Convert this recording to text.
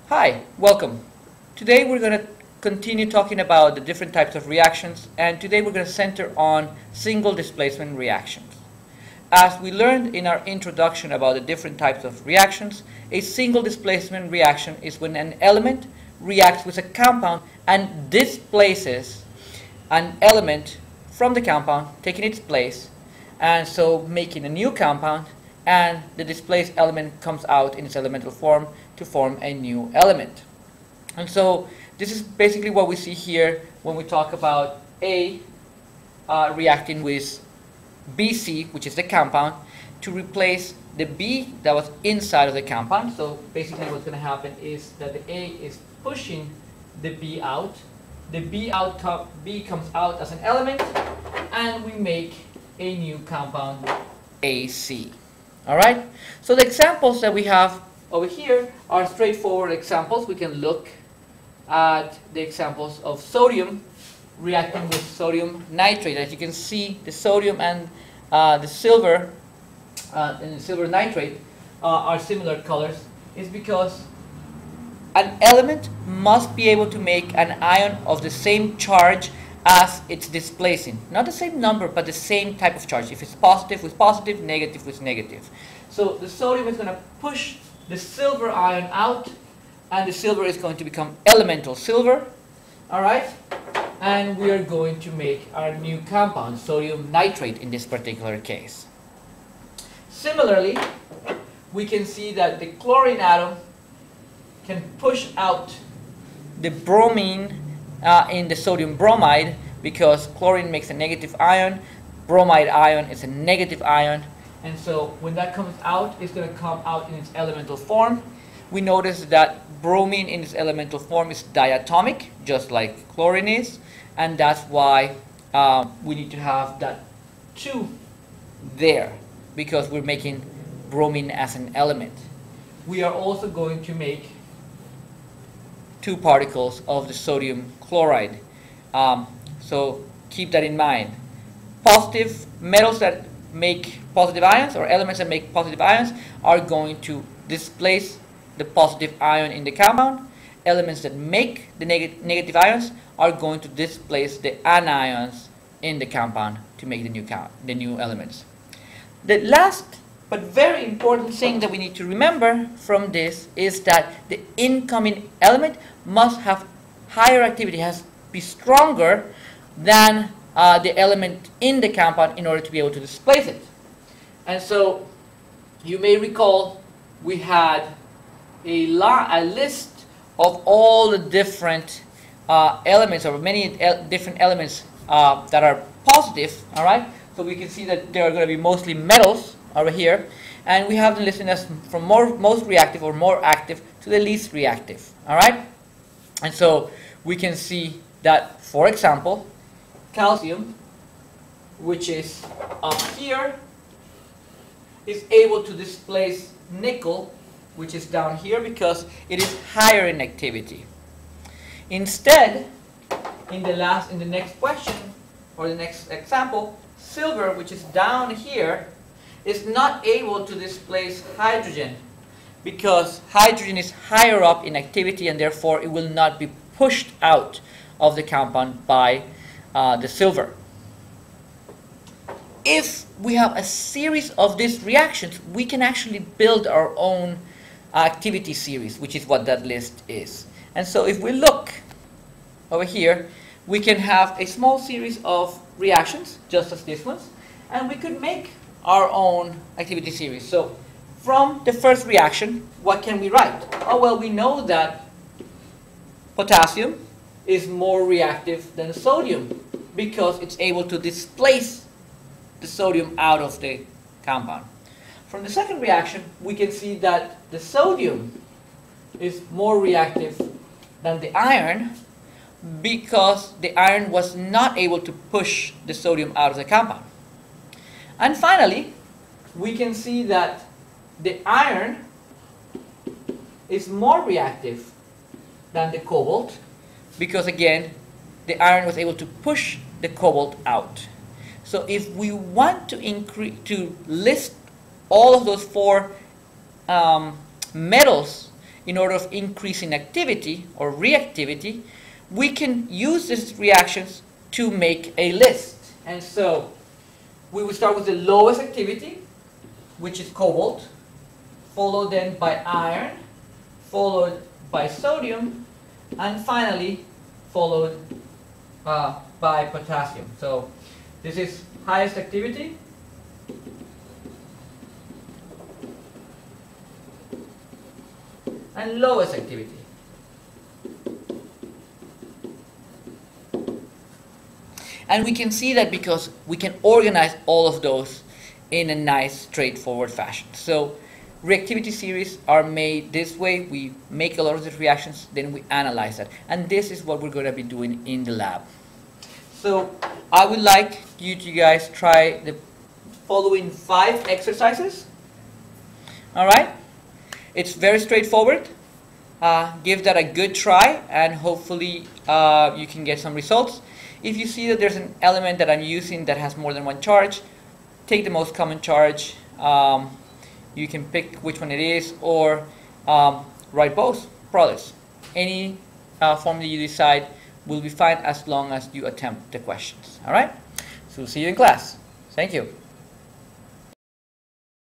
Hi, welcome. Today we're going to continue talking about the different types of reactions, and today we're going to center on single displacement reactions. As we learned in our introduction about the different types of reactions, a single displacement reaction is when an element reacts with a compound and displaces an element from the compound, taking its place, and so making a new compound, and the displaced element comes out in its elemental form to form a new element. And so this is basically what we see here when we talk about A reacting with BC, which is the compound, to replace the B that was inside of the compound. So basically what's going to happen is that the A is pushing the B out. The B comes out as an element, and we make a new compound, AC. All right? So the examples that we have over here are straightforward examples. We can look at the examples of sodium reacting with sodium nitrate. As you can see, the sodium and the silver nitrate are similar colors. It's because an element must be able to make an ion of the same charge as it's displacing. Not the same number, but the same type of charge. If it's positive with positive, negative with negative. So the sodium is going to push the silver ion out, and the silver is going to become elemental silver. All right? And we are going to make our new compound, sodium nitrate in this particular case. Similarly, we can see that the chlorine atom can push out the bromine in the sodium bromide, because chlorine makes a negative ion, bromide ion is a negative ion, and so when that comes out, it's going to come out in its elemental form. We notice that bromine in its elemental form is diatomic, just like chlorine is, and that's why we need to have that 2 there, because we're making bromine as an element. We are also going to make 2 particles of the sodium chloride. So keep that in mind. Positive metals that make positive ions, or elements that make positive ions, are going to displace the positive ion in the compound. Elements that make the negative ions are going to displace the anions in the compound to make the new elements. The last but very important thing that we need to remember from this is that the incoming element must have higher activity, has to be stronger than the element in the compound in order to be able to displace it. And so you may recall we had a list of all the different elements, or many different elements that are positive. All right, so we can see that there are going to be mostly metals over here, and we have them listed as from most reactive or more active to the least reactive. All right, and so we can see that, for example, calcium, which is up here, is able to displace nickel, which is down here, because it is higher in activity. Instead, in the next question, or the next example, silver, which is down here, is not able to displace hydrogen, because hydrogen is higher up in activity, and therefore it will not be pushed out of the compound by the silver. If we have a series of these reactions, we can actually build our own activity series, which is what that list is. And so if we look over here, we can have a small series of reactions, just as this ones, and we could make our own activity series. So from the first reaction, what can we write? Oh, well, we know that potassium is more reactive than sodium, because it's able to displace the sodium out of the compound. From the second reaction, we can see that the sodium is more reactive than the iron, because the iron was not able to push the sodium out of the compound. And finally, we can see that the iron is more reactive than the cobalt, because again, the iron was able to push the cobalt out. So if we want to list all of those 4 metals in order of increasing activity or reactivity, we can use these reactions to make a list. And so we will start with the lowest activity, which is cobalt, followed then by iron, followed by sodium, and finally followed by potassium. So this is highest activity, and lowest activity. And we can see that because we can organize all of those in a nice straightforward fashion. So reactivity series are made this way. We make a lot of the reactions, then we analyze that. And this is what we're going to be doing in the lab. So I would like you to guys try the following 5 exercises. All right? It's very straightforward. Give that a good try, and hopefully you can get some results. If you see that there's an element that I'm using that has more than one charge, take the most common charge. You can pick which one it is, or write both products. Any form that you decide will be fine as long as you attempt the questions. All right? So see you in class. Thank you.